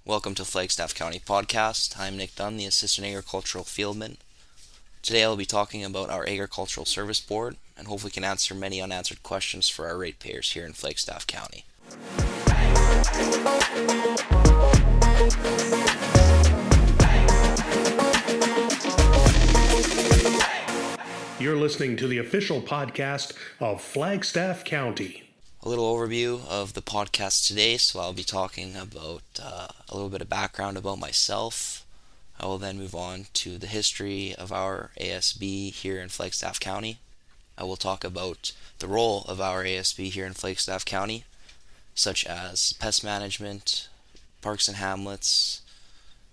Welcome to Flagstaff County Podcast. I'm Nick Dunn, the Assistant Agricultural Fieldman. Today I'll be talking about our Agricultural Service Board and hopefully can answer many unanswered questions for our ratepayers here in Flagstaff County. You're listening to the official podcast of Flagstaff County. A little overview of the podcast today. So I'll be talking about a little bit of background about myself. I will then move on to the history of our ASB here in Flagstaff County. I will talk about the role of our ASB here in Flagstaff County, such as pest management, parks and hamlets,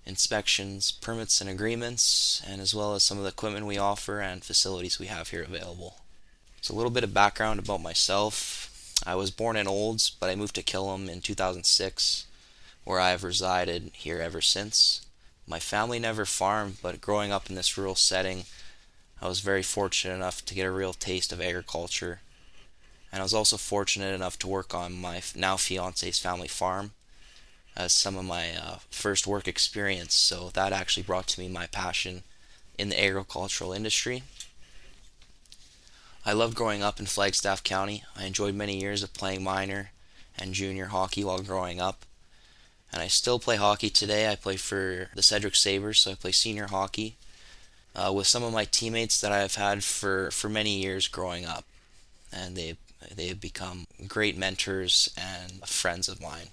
inspections, permits and agreements, and as well as some of the equipment we offer and facilities we have here available. So a little bit of background about myself. I was born in Olds, but I moved to Killam in 2006, where I have resided here ever since. My family never farmed, but growing up in this rural setting, I was very fortunate enough to get a real taste of agriculture. And I was also fortunate enough to work on my now fiance's family farm as some of my first work experience. So that actually brought to me my passion in the agricultural industry. I loved growing up in Flagstaff County. I enjoyed many years of playing minor and junior hockey while growing up. And I still play hockey today. I play for the Cedric Sabres, so I play senior hockey with some of my teammates that I have had for many years growing up. And they have become great mentors and friends of mine.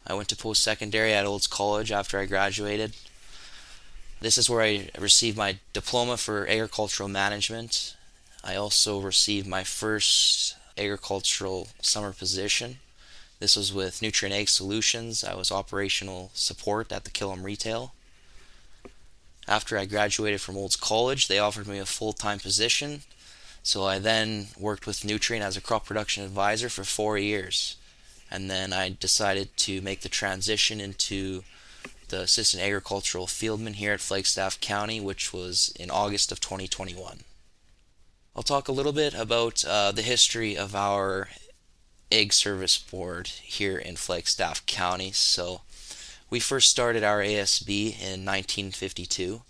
I went to post-secondary at Olds College after I graduated. This is where I received my diploma for agricultural management. I also received my first agricultural summer position. This was with Nutrient Ag Solutions. I was operational support at the Killam Retail. After I graduated from Olds College, they offered me a full-time position. So I then worked with Nutrient as a crop production advisor for 4 years. And then I decided to make the transition into the Assistant Agricultural Fieldman here at Flagstaff County, which was in August of 2021. I'll talk a little bit about the history of our Ag Service Board here in Flagstaff County. So we first started our ASB in 1952.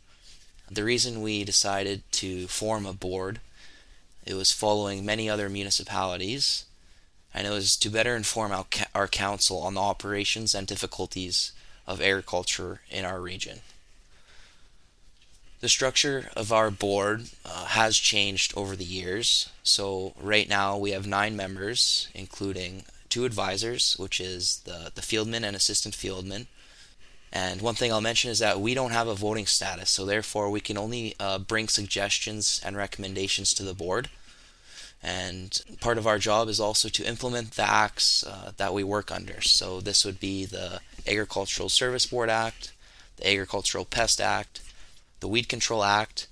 The reason we decided to form a board, it was following many other municipalities, and it was to better inform our council on the operations and difficulties of agriculture in our region. The structure of our board has changed over the years. So right now we have 9 members, including 2 advisors, which is the fieldman and assistant fieldman. And one thing I'll mention is that we don't have a voting status, so therefore we can only bring suggestions and recommendations to the board. And part of our job is also to implement the acts that we work under. So this would be the Agricultural Service Board Act, the Agricultural Pest Act, the Weed Control Act,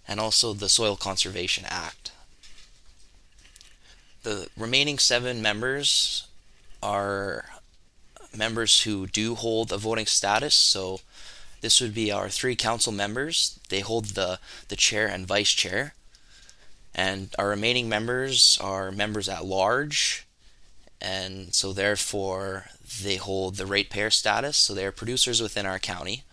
and also the Soil Conservation Act. The remaining 7 members are members who do hold a voting status. So this would be our 3 council members. They hold the chair and vice chair. And our remaining members are members at large, and so therefore they hold the ratepayer status, so they are producers within our county.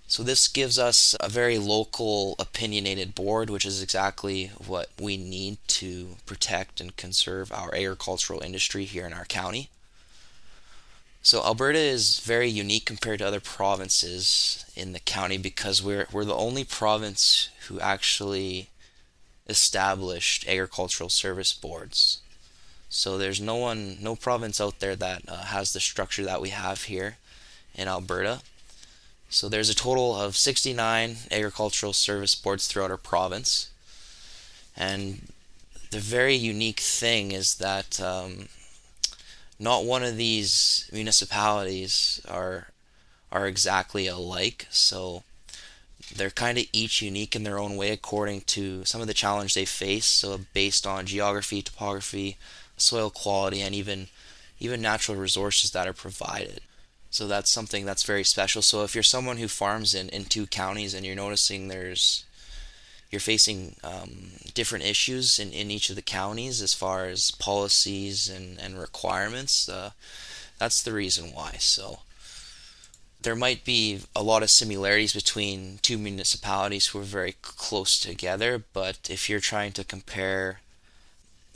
So this gives us a very local, opinionated board, which is exactly what we need to protect and conserve our agricultural industry here in our county. So Alberta is very unique compared to other provinces in the county because we're the only province who actually established agricultural service boards. So there's no province out there that has the structure that we have here in Alberta. So there's a total of 69 agricultural service boards throughout our province. And the very unique thing is that not one of these municipalities are exactly alike. So they're kind of each unique in their own way according to some of the challenge they face. So based on geography, topography, soil quality, and even natural resources that are provided. So that's something that's very special. So if you're someone who farms in 2 counties and you're noticing you're facing different issues in each of the counties as far as policies and requirements, That's the reason why. So there might be a lot of similarities between two municipalities who are very close together, but if you're trying to compare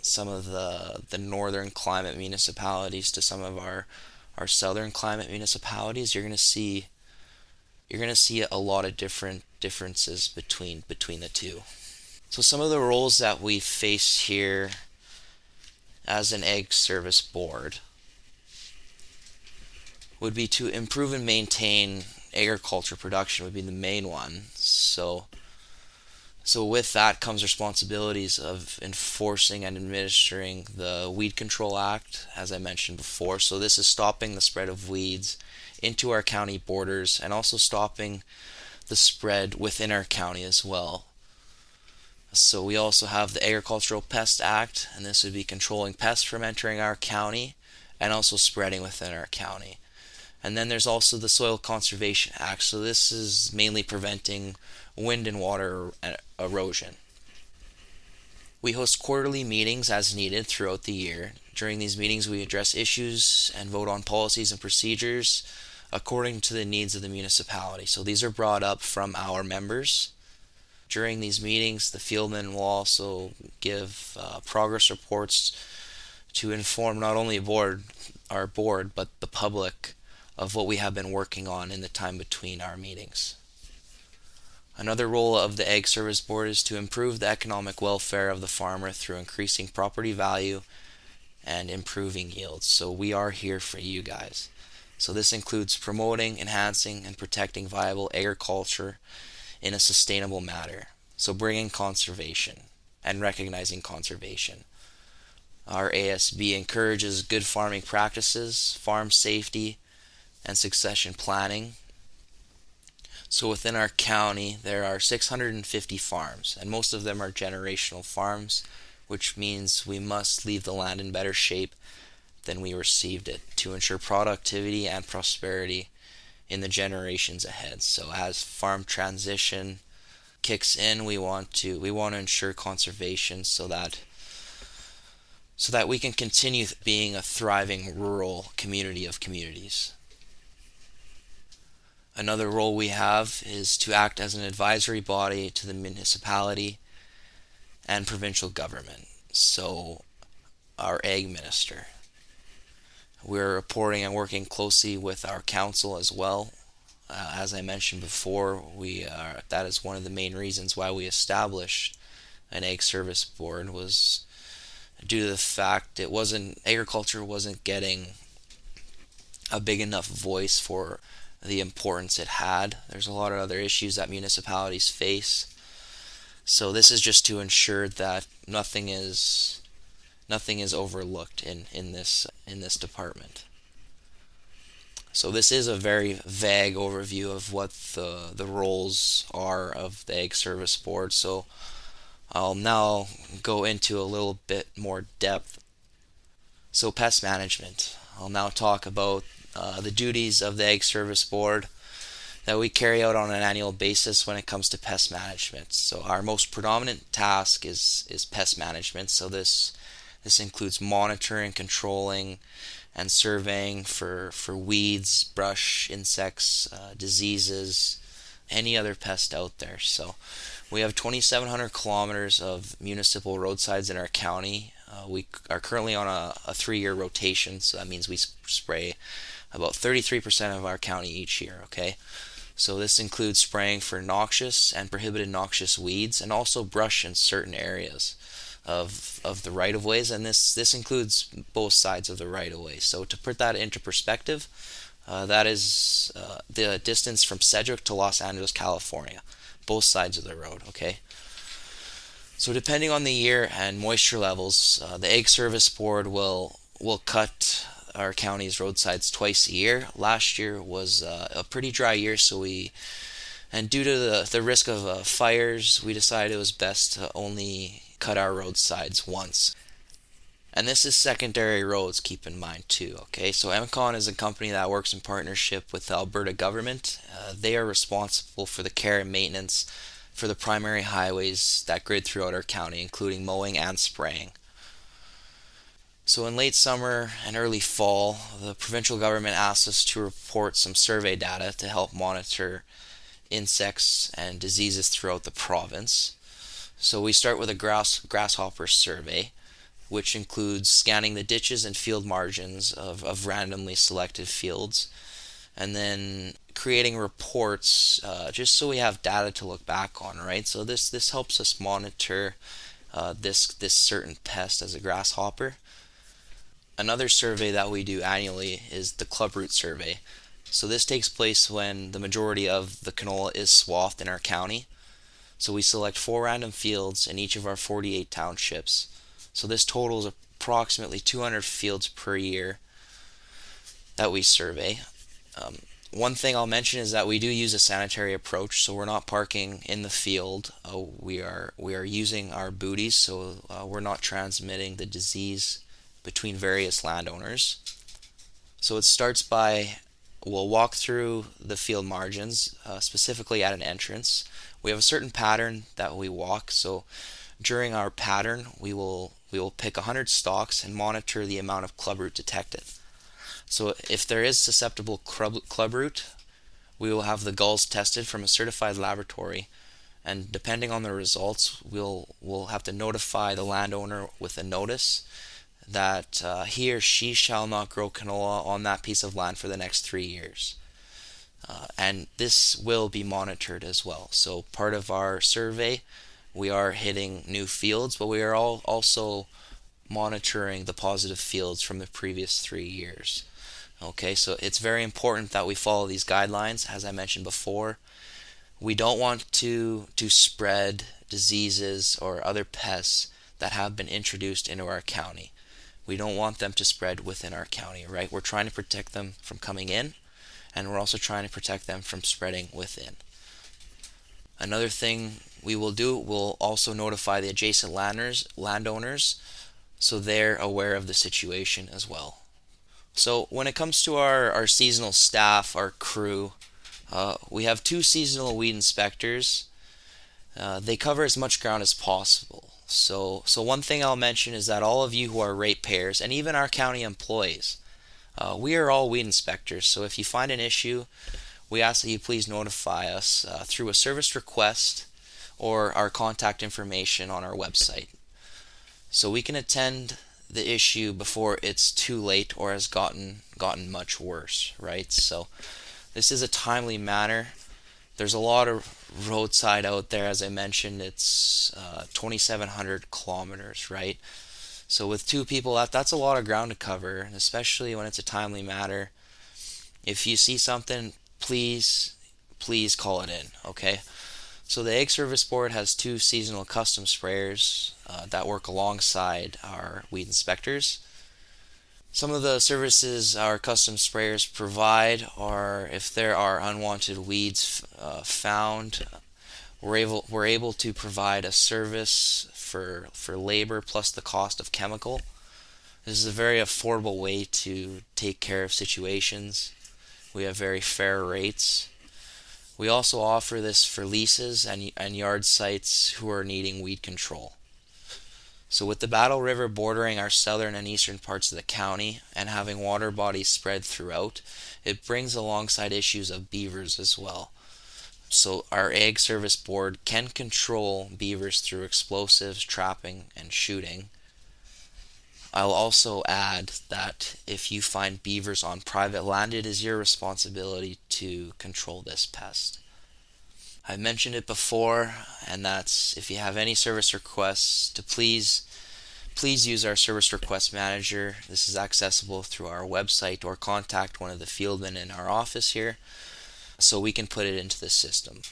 some of the northern climate municipalities to some of our southern climate municipalities, you're gonna see a lot of differences between the two. So some of the roles that we face here as an Ag Service Board would be to improve and maintain agriculture production would be the main one. So with that comes responsibilities of enforcing and administering the Weed Control Act, as I mentioned before. So this is stopping the spread of weeds into our county borders and also stopping the spread within our county as well. So we also have the Agricultural Pest Act, and this would be controlling pests from entering our county and also spreading within our county. And then there's also the Soil Conservation Act. So this is mainly preventing wind and water erosion. We host quarterly meetings as needed throughout the year. During these meetings, we address issues and vote on policies and procedures according to the needs of the municipality. So these are brought up from our members. During these meetings, the fieldman will also give progress reports to inform not only our board, but the public of what we have been working on in the time between our meetings. Another role of the Ag Service Board is to improve the economic welfare of the farmer through increasing property value and improving yields. So we are here for you guys. So this includes promoting, enhancing, and protecting viable agriculture in a sustainable manner. So bringing conservation and recognizing conservation. Our ASB encourages good farming practices, farm safety, and succession planning. So within our county, there are 650 farms, and most of them are generational farms, which means we must leave the land in better shape than we received it to ensure productivity and prosperity in the generations ahead. So as farm transition kicks in, we want to ensure conservation so that we can continue being a thriving rural community of communities. Another role we have is to act as an advisory body to the municipality and provincial government. So our ag minister. We're reporting and working closely with our council as well. As I mentioned before, that is one of the main reasons why we established an Ag Service Board, was due to the fact agriculture wasn't getting a big enough voice for the importance it had. There's a lot of other issues that municipalities face. So this is just to ensure that nothing is overlooked in this department. So this is a very vague overview of what the roles are of the Ag Service Board. So I'll now go into a little bit more depth. So pest management. I'll now talk about the duties of the Ag Service Board that we carry out on an annual basis when it comes to pest management. So our most predominant task is pest management. So this includes monitoring, controlling, and surveying for weeds, brush, insects, diseases, any other pest out there. So we have 2,700 kilometers of municipal roadsides in our county. We are currently on a 3-year rotation, so that means we spray about 33% of our county each year, okay? So this includes spraying for noxious and prohibited noxious weeds, and also brush in certain areas of the right-of-ways, and this includes both sides of the right-of-way. So to put that into perspective, that is the distance from Sedgwick to Los Angeles, California, both sides of the road, okay? So depending on the year and moisture levels, the Ag Service Board will cut our county's roadsides twice a year. Last year was a pretty dry year, and due to the risk of fires, we decided it was best to only cut our roadsides once. And this is secondary roads, keep in mind too, okay? So MCON is a company that works in partnership with the Alberta government. They are responsible for the care and maintenance for the primary highways that grid throughout our county, including mowing and spraying. So in late summer and early fall, the provincial government asked us to report some survey data to help monitor insects and diseases throughout the province. So we start with a grasshopper survey, which includes scanning the ditches and field margins of randomly selected fields, and then creating reports just so we have data to look back on, right? So this helps us monitor this certain pest as a grasshopper. Another survey that we do annually is the clubroot survey. So this takes place when the majority of the canola is swathed in our county. So we select 4 random fields in each of our 48 townships. So this totals approximately 200 fields per year that we survey. One thing I'll mention is that we do use a sanitary approach, so we're not parking in the field. We are using our booties, so we're not transmitting the disease between various landowners. So it starts by we'll walk through the field margins, specifically at an entrance. We have a certain pattern that we walk. So during our pattern, we will pick 100 stalks and monitor the amount of clubroot detected. So if there is susceptible clubroot, we will have the gulls tested from a certified laboratory, and depending on the results, we'll have to notify the landowner with a notice that he or she shall not grow canola on that piece of land for the next 3 years. And this will be monitored as well. So part of our survey, we are hitting new fields, but we are also monitoring the positive fields from the previous 3 years. Okay, so it's very important that we follow these guidelines. As I mentioned before, we don't want to spread diseases or other pests that have been introduced into our county. We don't want them to spread within our county, right? We're trying to protect them from coming in, and we're also trying to protect them from spreading within. Another thing we will do, we'll also notify the adjacent landowners so they're aware of the situation as well. So when it comes to our seasonal staff, our crew, we have 2 seasonal weed inspectors. They cover as much ground as possible. So one thing I'll mention is that all of you who are ratepayers and even our county employees, we are all weed inspectors. So if you find an issue, we ask that you please notify us through a service request or our contact information on our website, so we can attend the issue before it's too late or has gotten much worse, right? So this is a timely manner. There's a lot of roadside out there. As I mentioned, it's 2,700 kilometers, right? So with 2 people, that's a lot of ground to cover, and especially when it's a timely matter. If you see something, please call it in, okay? So the Ag Service Board has 2 seasonal custom sprayers that work alongside our weed inspectors. Some of the services our custom sprayers provide are if there are unwanted weeds found, we're able to provide a service for labor plus the cost of chemical. This is a very affordable way to take care of situations. We have very fair rates. We also offer this for leases and yard sites who are needing weed control. So with the Battle River bordering our southern and eastern parts of the county and having water bodies spread throughout, it brings alongside issues of beavers as well. So our Ag Service Board can control beavers through explosives, trapping, and shooting. I'll also add that if you find beavers on private land, it is your responsibility to control this pest. I mentioned it before, and that's if you have any service requests, to please use our service request manager. This is accessible through our website, or contact one of the fieldmen in our office here so we can put it into the system.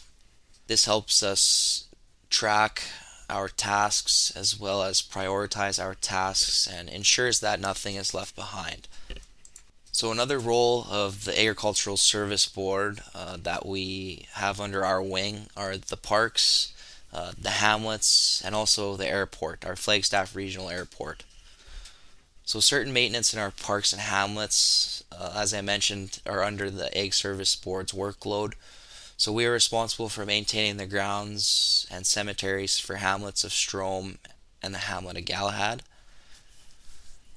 This helps us track our tasks as well as prioritize our tasks and ensures that nothing is left behind. So another role of the Agricultural Service Board that we have under our wing are the parks, the hamlets, and also the airport, our Flagstaff Regional Airport. So certain maintenance in our parks and hamlets, as I mentioned, are under the Ag Service Board's workload. So we are responsible for maintaining the grounds and cemeteries for hamlets of Strome and the hamlet of Galahad.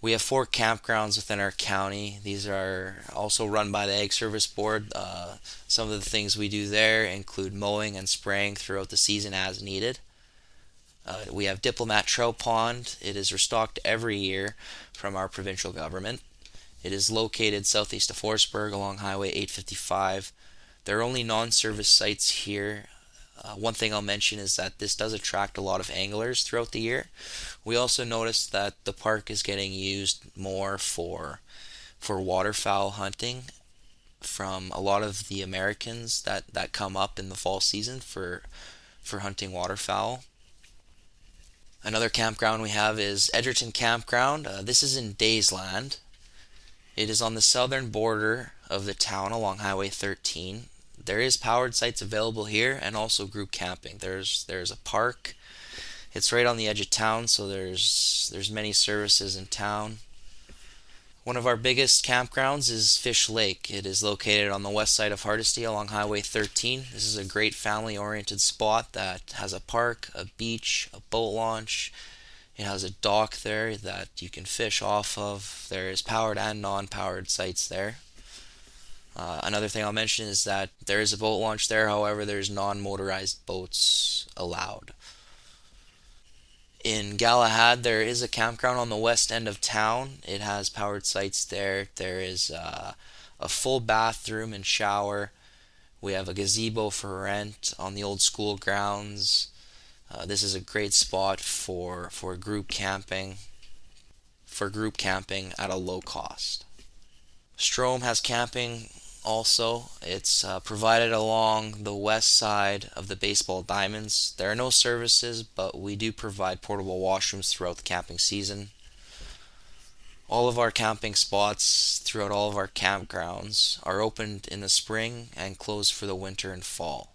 We have 4 campgrounds within our county. These are also run by the Ag Service Board. Some of the things we do there include mowing and spraying throughout the season as needed. We have Diplomat Trout Pond. It is restocked every year from our provincial government. It is located southeast of Forsberg along Highway 855. There are only non-service sites here. One thing I'll mention is that this does attract a lot of anglers throughout the year. We also noticed that the park is getting used more for waterfowl hunting from a lot of the Americans that come up in the fall season for hunting waterfowl. Another campground we have is Edgerton Campground. This is in Daysland. It is on the southern border of the town along Highway 13. There is powered sites available here and also group camping. There's a park. It's right on the edge of town, so there's many services in town. One of our biggest campgrounds is Fish Lake. It is located on the west side of Hardisty along Highway 13. This is a great family-oriented spot that has a park, a beach, a boat launch. It has a dock there that you can fish off of. There is powered and non-powered sites there. Another thing I'll mention is that there is a boat launch there, however, there's non-motorized boats allowed. In Galahad, there is a campground on the west end of town. It has powered sites there. There is a full bathroom and shower. We have a gazebo for rent on the old school grounds. This is a great spot for group camping at a low cost. Strome has camping also. It's provided along the west side of the baseball diamonds. There are no services, but we do provide portable washrooms throughout the camping season. All of our camping spots throughout all of our campgrounds are opened in the spring and closed for the winter and fall.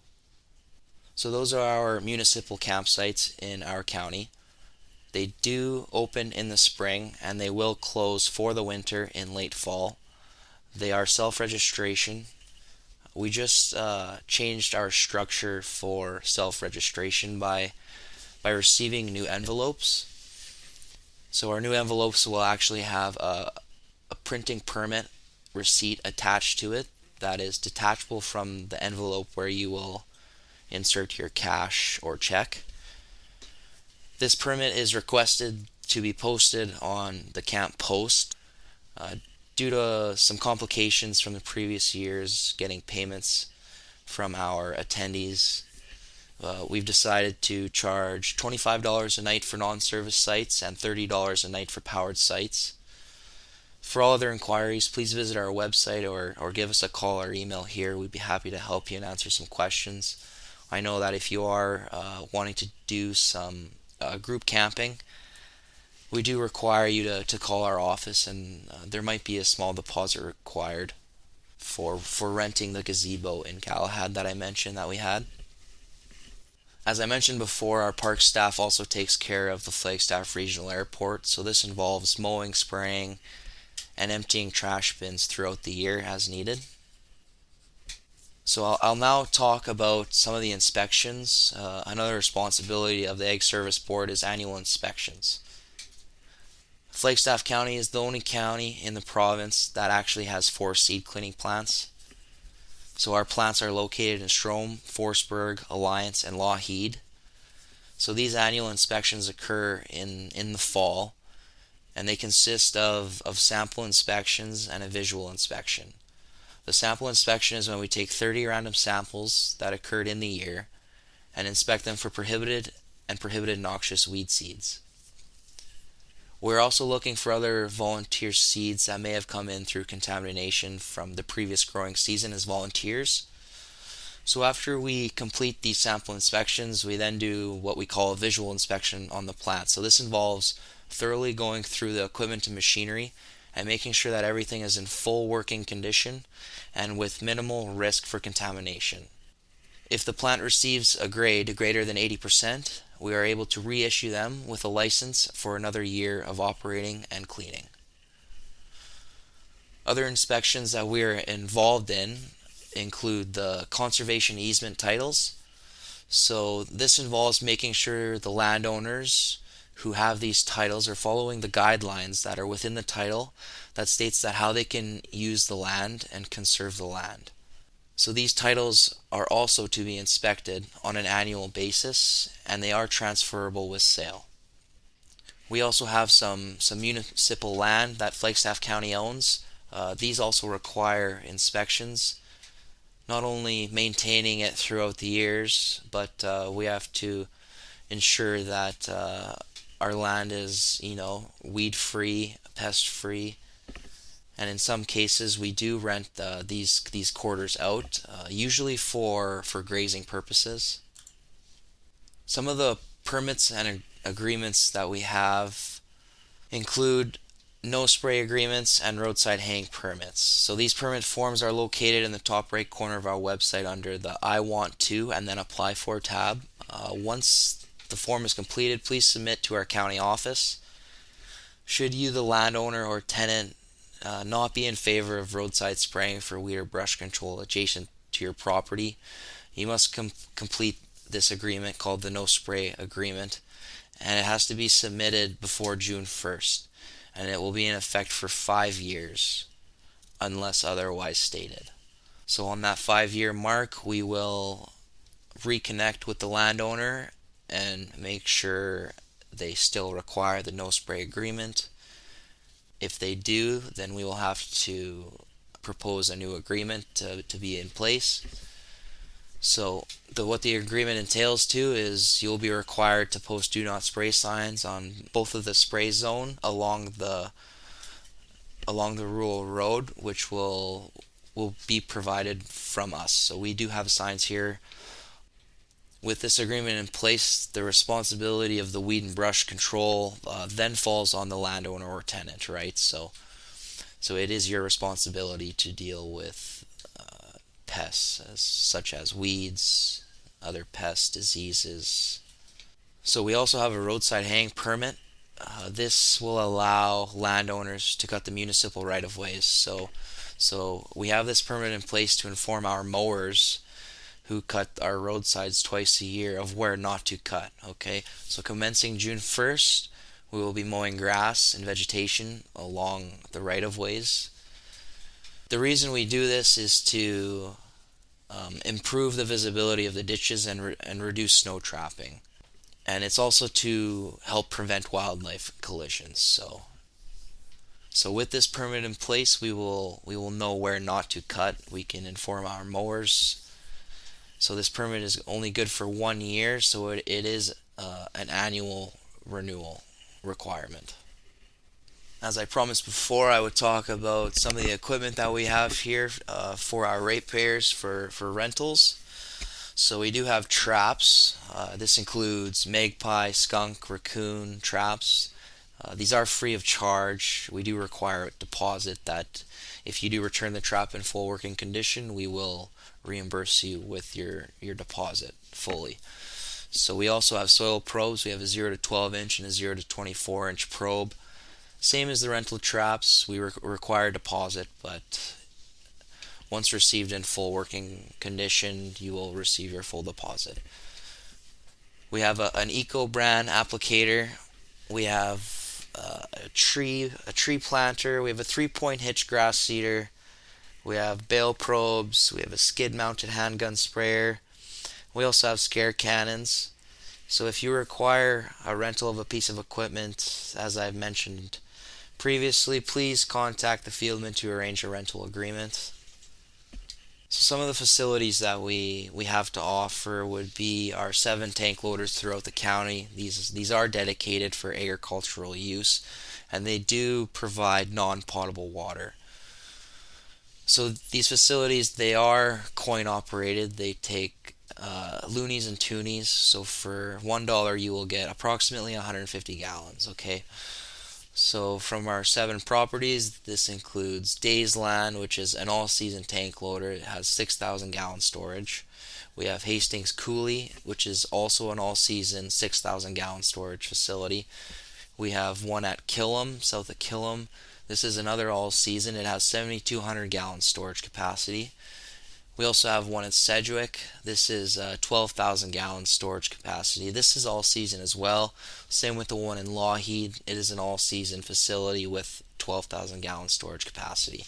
So those are our municipal campsites in our county. They do open in the spring and they will close for the winter in late fall. They are self-registration. We just changed our structure for self-registration by receiving new envelopes. So our new envelopes will actually have a printing permit receipt attached to it that is detachable from the envelope where you will insert your cash or check. This permit is requested to be posted on the camp post. Due to some complications from the previous years getting payments from our attendees, we've decided to charge $25 a night for non-service sites and $30 a night for powered sites. For all other inquiries, please visit our website or give us a call or email here. We'd be happy to help you and answer some questions. I know that if you are wanting to do some group camping, we do require you to call our office, and there might be a small deposit required for renting the gazebo in Galahad that I mentioned that we had. As I mentioned before, our park staff also takes care of the Flagstaff Regional Airport, so this involves mowing, spraying, and emptying trash bins throughout the year as needed. So I'll now talk about some of the inspections. Another responsibility of the Ag Service Board is annual inspections. Flagstaff County is the only county in the province that actually has 4 seed cleaning plants. So our plants are located in Strome, Forsberg, Alliance, and Lougheed. So these annual inspections occur in the fall, and they consist of sample inspections and a visual inspection. The sample inspection is when we take 30 random samples that occurred in the year and inspect them for prohibited noxious weed seeds. We're also looking for other volunteer seeds that may have come in through contamination from the previous growing season as volunteers. So after we complete these sample inspections, we then do what we call a visual inspection on the plant. So this involves thoroughly going through the equipment and machinery and making sure that everything is in full working condition and with minimal risk for contamination. If the plant receives a grade greater than 80%, we are able to reissue them with a license for another year of operating and cleaning. Other inspections that we are involved in include the conservation easement titles. So this involves making sure the landowners who have these titles are following the guidelines that are within the title that states that how they can use the land and conserve the land. So these titles are also to be inspected on an annual basis, and they are transferable with sale. We also have some municipal land that Flagstaff County owns. These also require inspections, not only maintaining it throughout the years, but we have to ensure that our land is, weed free, pest free, and in some cases we do rent these quarters out, usually for grazing purposes. Some of the permits and agreements that we have include no spray agreements and roadside hang permits. So these permit forms are located in the top right corner of our website under the I want to and then apply for tab. Once the form is completed, please submit to our county office. Should you, the landowner or tenant, not be in favor of roadside spraying for weed or brush control adjacent to your property, you must complete this agreement called the no spray agreement, and it has to be submitted before June 1st, and it will be in effect for 5 years unless otherwise stated. So on that 5-year mark, we will reconnect with the landowner and make sure they still require the no spray agreement. If they do, then we will have to propose a new agreement to be in place. So what the agreement entails too is you'll be required to post do not spray signs on both of the spray zone along the rural road, which will be provided from us. So we do have signs here. With this agreement in place, the responsibility of the weed and brush control then falls on the landowner or tenant, right? So it is your responsibility to deal with pests such as weeds, other pests, diseases. So we also have a roadside hang permit. This will allow landowners to cut the municipal right-of-ways. So we have this permit in place to inform our mowers who cut our roadsides twice a year of where not to cut. Okay, so commencing June 1st, we will be mowing grass and vegetation along the right-of-ways. The reason we do this is to improve the visibility of the ditches and reduce snow trapping, and it's also to help prevent wildlife collisions. So with this permit in place, we will know where not to cut. We can inform our mowers. So this permit is only good for 1 year, so it is an annual renewal requirement. As I promised before, I would talk about some of the equipment that we have here for our ratepayers for rentals. So we do have traps. This includes magpie, skunk, raccoon traps. These are free of charge. We do require a deposit that if you do return the trap in full working condition, we will reimburse you with your deposit fully. So we also have soil probes. We have a 0 to 12 inch and a 0 to 24 inch probe. Same as the rental traps, we require a deposit, but once received in full working condition, you will receive your full deposit. We have an Eco brand applicator. We have a tree planter. We have a 3-point hitch grass seeder. We have bale probes. We have a skid mounted handgun sprayer. We also have scare cannons. So if you require a rental of a piece of equipment, as I've mentioned previously, please contact the fieldman to arrange a rental agreement. So some of the facilities that we have to offer would be our 7 tank loaders throughout the county. These are dedicated for agricultural use, and they do provide non-potable water. So these facilities, they are coin operated. They take loonies and toonies. So for $1 you will get approximately 150 gallons. Okay. So from our 7 properties, this includes Days Land, which is an all-season tank loader. It has 6,000 gallon storage. We have Hastings Coulee, which is also an all-season 6,000 gallon storage facility. We have one at Killam, south of Killam. This is another all-season. It has 7,200 gallon storage capacity. We also have one in Sedgwick. This is 12,000 gallon storage capacity. This is all season as well. Same with the one in Lougheed. It is an all season facility with 12,000 gallon storage capacity.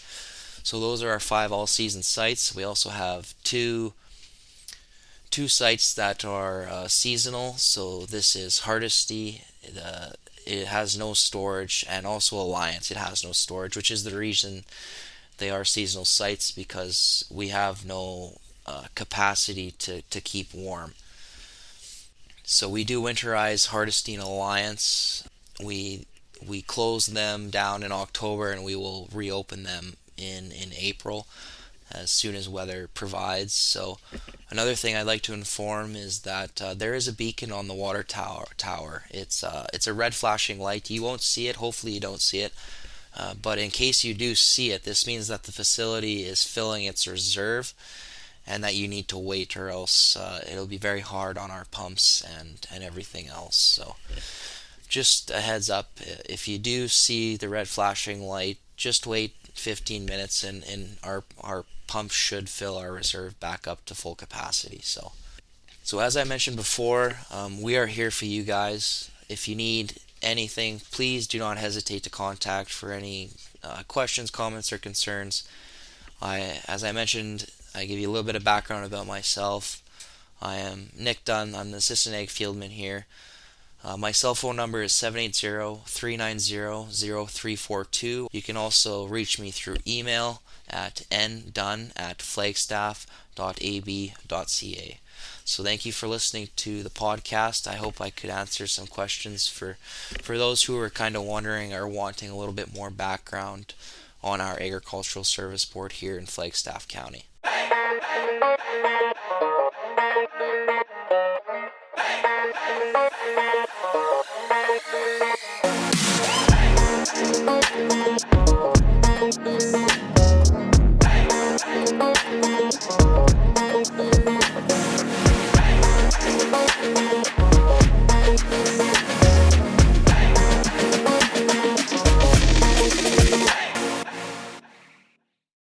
So those are our 5 all season sites. We also have two sites that are seasonal. So this is Hardesty. It has no storage, and also Alliance. It has no storage, which is the reason they are seasonal sites, because we have no capacity to keep warm. So we do winterize Hardesty and Alliance. We we close them down in October, and we will reopen them in April as soon as weather provides. So another thing I'd like to inform is that there is a beacon on the water tower. It's a red flashing light. You won't see it. Hopefully you don't see it. But in case you do see it, this means that the facility is filling its reserve, and that you need to wait, or else it'll be very hard on our pumps and everything else. So just a heads up, if you do see the red flashing light, just wait 15 minutes, and our pumps should fill our reserve back up to full capacity. So as I mentioned before, we are here for you guys. If you need anything, please do not hesitate to contact for any questions, comments, or concerns. As I mentioned, I give you a little bit of background about myself. I am Nick Dunn. I'm the assistant ag fieldman here. My cell phone number is 780-390-0342. You can also reach me through email at ndunn@flagstaff.ab.ca. So thank you for listening to the podcast. I hope I could answer some questions for those who are kind of wondering or wanting a little bit more background on our agricultural service board here in Flagstaff County.